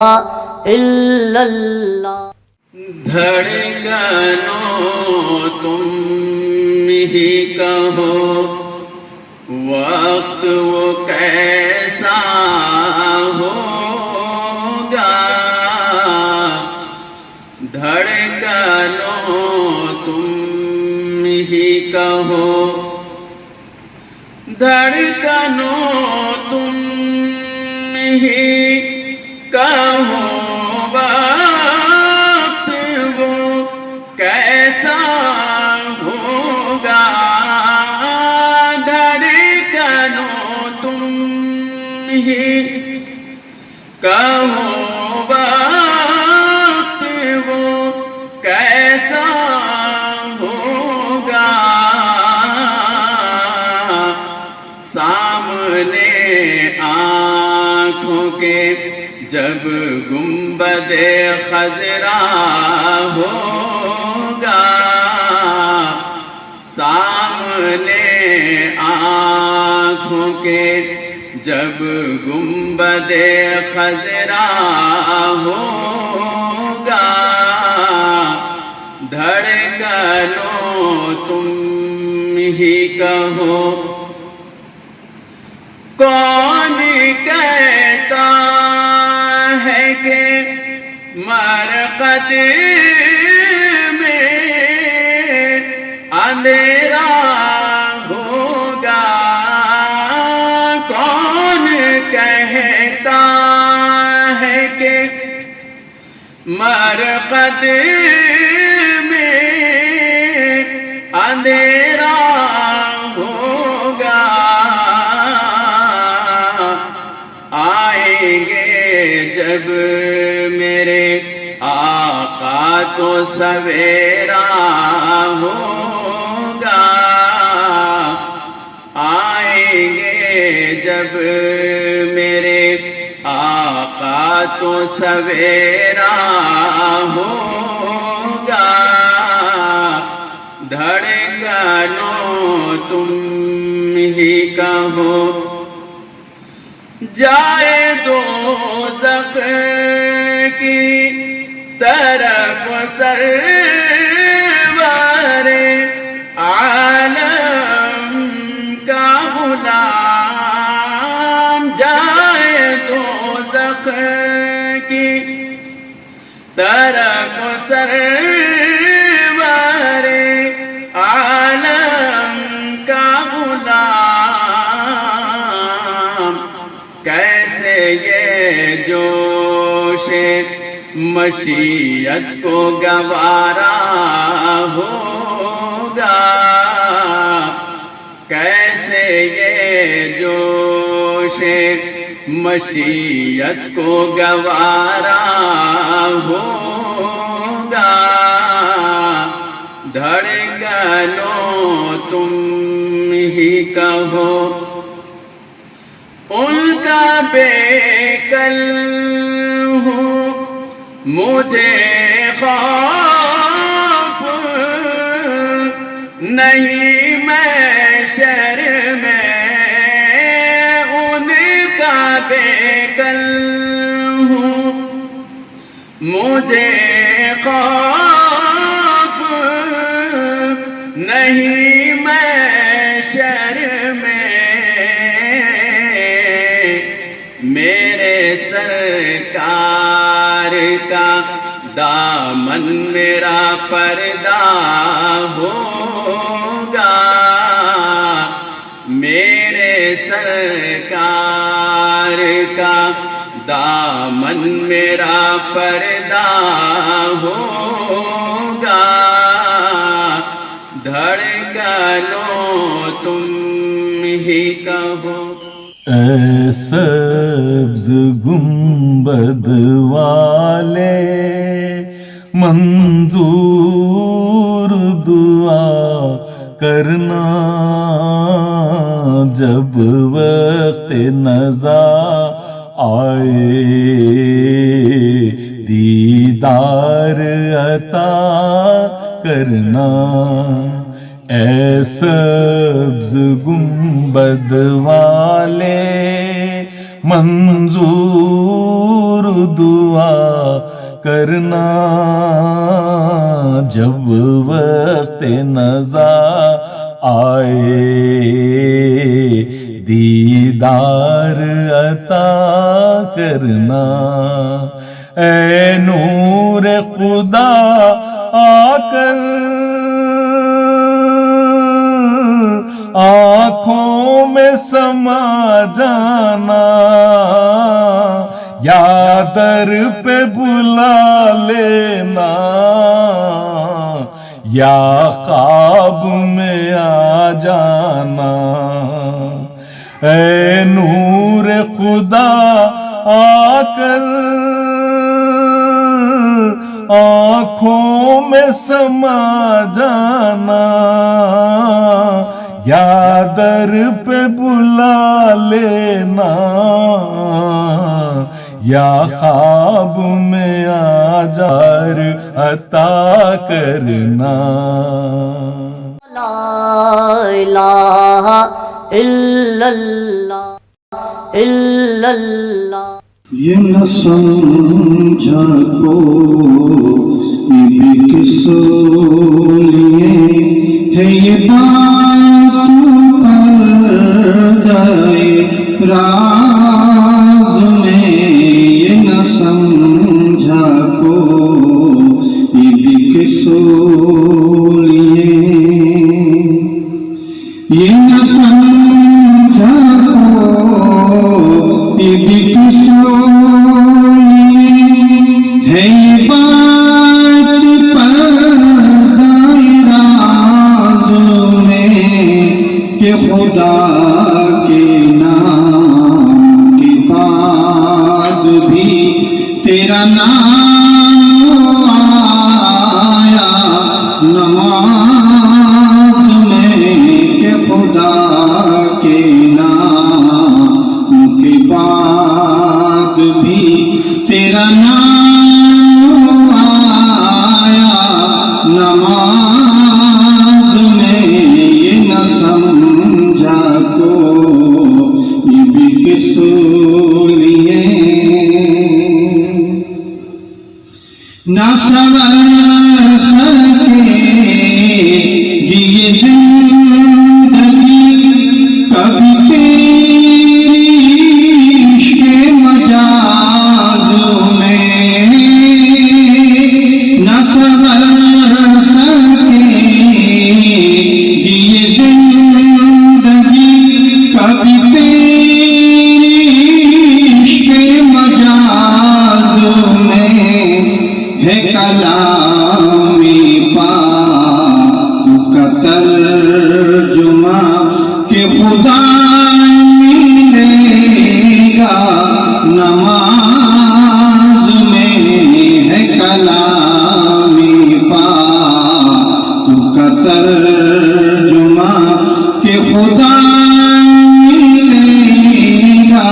الا اللہ۔ دھڑکنوں تم ہی کہو وقت وہ کیسا ہوگا، دھڑکنوں تم ہی کہو، دھڑکنوں تم ہی کہو وقت وہ کیسا ہوگا، دھڑکنوں تم ہی کہو وقت وہ کیسا ہوگا، سامنے آنکھوں کے جب گنبد خضرا ہوگا، سامنے آنکھوں کے جب گنبد خضرا ہوگا، دھڑکنوں تم ہی کہو، کون کہتا ہے کہ مرقد میں اندھیرا ہوگا، کون کہتا ہے کہ مرقد میں اندھیرا ہوگا، آئیں گے جب میرے آقا تو سویرا ہوگا، آئیں گے جب میرے آقا تو سویرا ہوگا، دھڑکنوں تم ہی کہو، جائے دوزخ کی طرف سرور عالم کا غلام، جائے دوزخ کی طرف سرور عالم کا غلام، کیسے یہ جوش مشیت کو گوارا ہوگا، کیسے یہ جوش مشیت کو گوارا ہوگا، دھڑکنوں تم ہی کہو، ان کا بے کل ہوں مجھے خوف نہیں محشر میں، ان کا بے کل ہوں مجھے خوف نہیں محشر میں، میرے سرکار کا دامن میرا پردہ ہوگا، میرے سرکار کا دامن میرا پردہ ہوگا، دھڑکنوں تم ہی کہو، اے سبز گنبد والے منظور دعا کرنا، جب وقت نزا آئے دیدار عطا کرنا، اے سبز گنبد والے منظور دعا کرنا جب وقت نزا آئے دیدار عطا کرنا اے نور خدا آ کر آنکھوں میں سما جانا یا در پہ بلا لینا یا خواب میں آ جانا اے نور خدا آ کر آنکھوں میں سما جانا یا در پہ بلا لینا یا خواب میں آ جار عطا کرنا لا الہ الا اللہ الا اللہ یہ نہ سمجھا کوئی بھی کس لیے ہے یہ بات پردۂ راز میں یہ نہ سمجھا کوئی بھی کس لیے یہ نہ سمجھا کوئی بھی کس ہے یہ بات پردۂ راز میں کہ خدا کے نام کے بعد بھی تیرا نام آیا نماز میں کہ خدا کے نام کے بعد بھی تیرا نام آیا نماز میں یہ نہ سمجھا کوئی بھی کس لیے نہ سنور سکے گی یہ زندگی کبھی تیری عشق مجاز میں نہ سنور سکے گی یہ زندگی کبھی تیری عشق مجاز میں ہے کلام پاک کا ترجمہ کہ خدا ملے گا نماز میں ہے کلام پاک کا ترجمہ کہ خدا ملے گا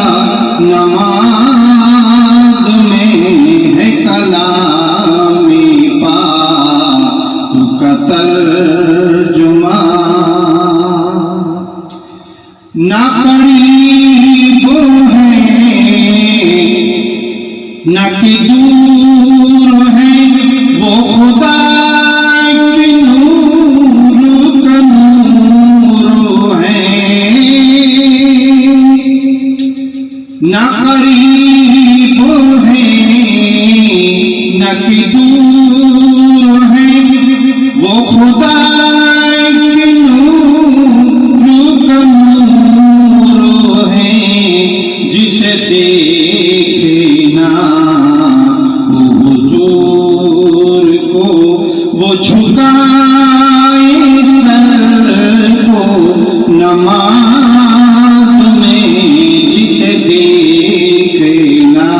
نماز میں ہے کلام پاک کا ترجمہ نہ قریب ہے نہ کہ دور ہے وہ خدا کے نور کا نور ہے نہ قریب ہے نہ کہ دور ہے وہ خدا کے نور کا نور ہے جسے دیکھے نا وہ حضور کو وہ جھکائے سر کو نماز میں جسے دیکھے نا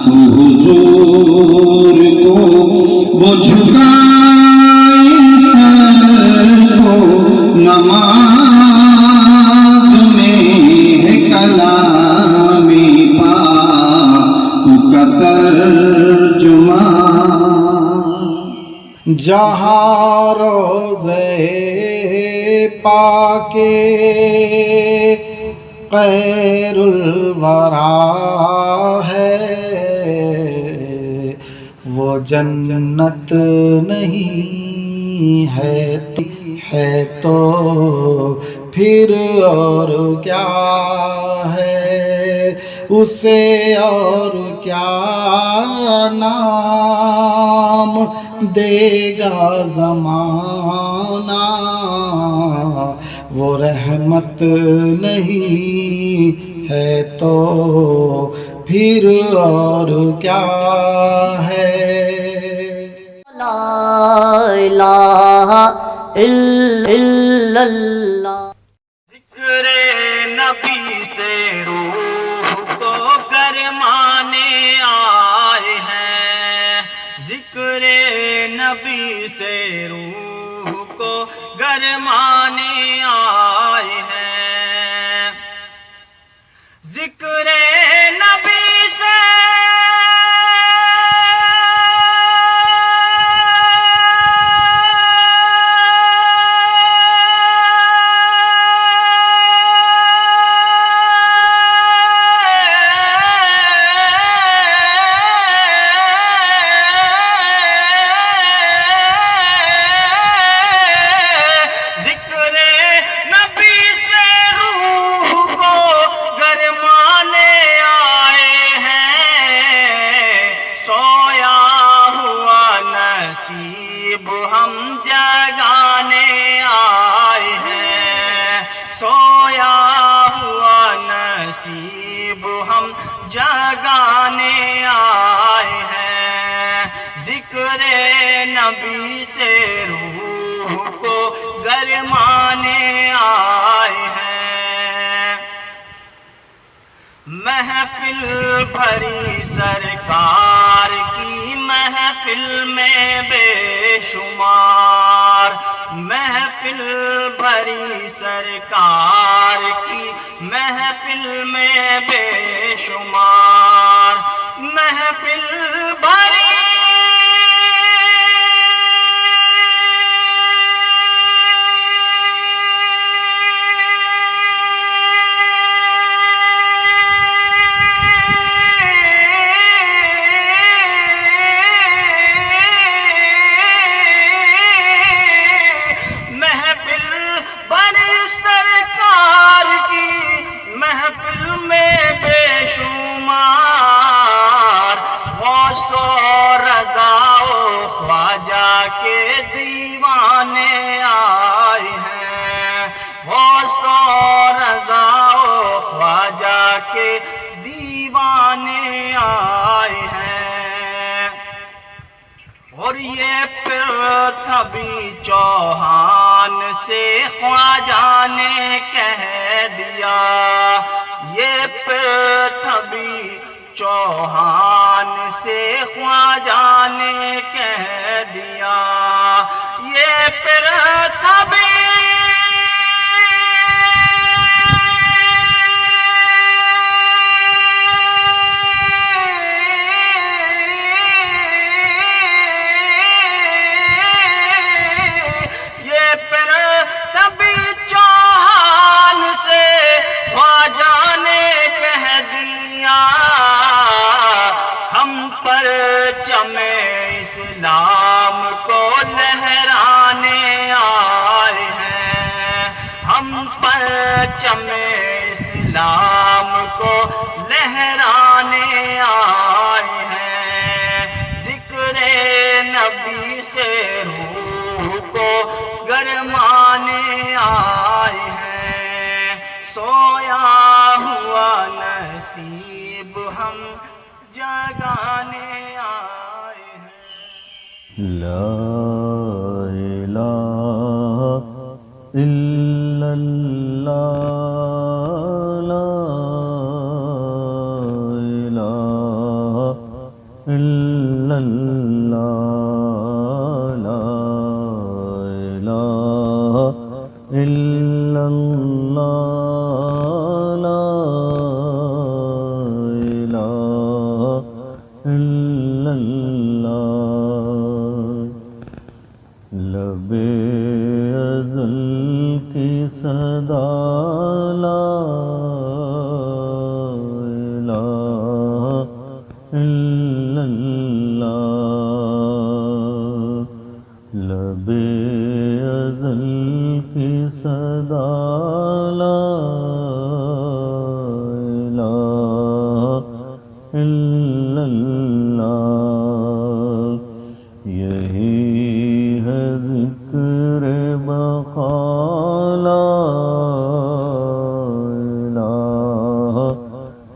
وہ حضور کو وہ جھکائے سر کو نماز میں ہے کلام پاک کا ترجمہ جہاں روضے پاک خیر الورا ہے وہ جنت نہیں ہے تو پھر اور کیا ہے، اسے اور کیا نام دے گا زمانہ، وہ رحمت نہیں ہے تو پھر اور کیا ہے۔ لا الہ الا اللہ۔ ذکر نبی سے روح کو گرمانے آئے ہیں، ذکر نبی سے روح کو گرمانے آئے ہیں، ذکر نبی سے ہم جگانے آئے ہیں، سویا ہوا نصیب ہم جگانے آئے ہیں، ذکر نبی سے روح کو گرمانے آئے ہیں، محفل بھری سرکار کی محفل میں بے شمار، محفل بھری سرکار کی محفل میں بے شمار، محفل بھری کے دیوانے آئے ہیں، غوث و رضا و خواجہ کے دیوانے آئے ہیں، اور یہ پرتھوی چوہان سے خواجہ نے کہہ دیا، یہ پرتھوی چوہان سے خواجہ نے کہہ دیا، یہ پرتھوی چوہان سے خواجہ نے کہہ دیا، ہم پرچم اسلام کو لہرانے آئے ہیں، ہم پرچم اسلام کو لہرانے آئے ہیں، ذکر نبی سے روح کو گرمانے آئے ہیں، سویا ہوا نصیب ہم جگانے آئے ہیں۔ لا الہ الا اللہ، لا الہ الا اللہ، لا الہ الا اللہ، لا الہ الا اللہ، لبِ ازل کی صدا، لا الہ الا اللہ، اللہ یہی ہے ذکر بقا لا الہ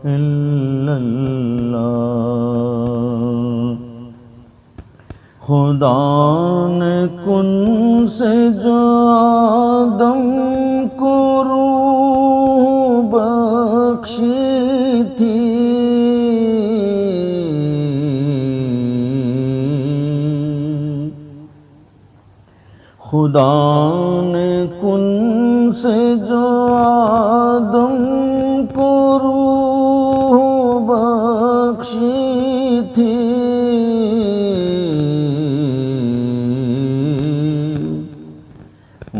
الا اللہ خدا نے کن سے جو آدم کو روح بخشی تھی خدا نے کن سے جو آدم کو روح بخشی تھی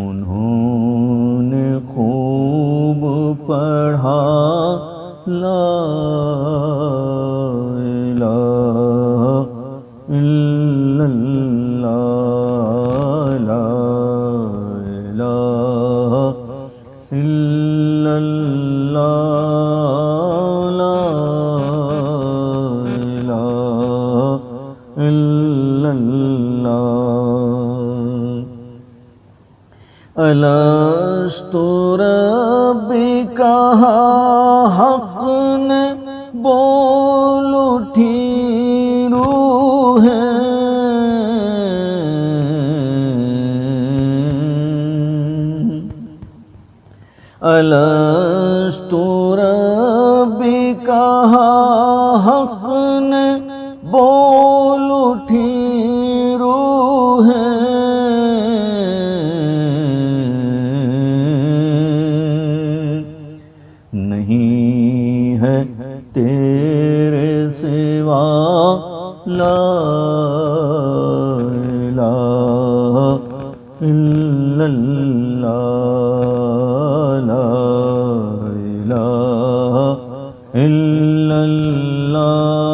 انہوں نے خوب پڑھا لا الہ الا اللہ لا الہ الا اللہ لا الہ الا اللہ الست ربک حق نے بول اٹھی روح الست ربک حق نے بول اٹھی روح نہیں ہے تیرے سوا لا الہ الا اللہ لا الہ الا اللہ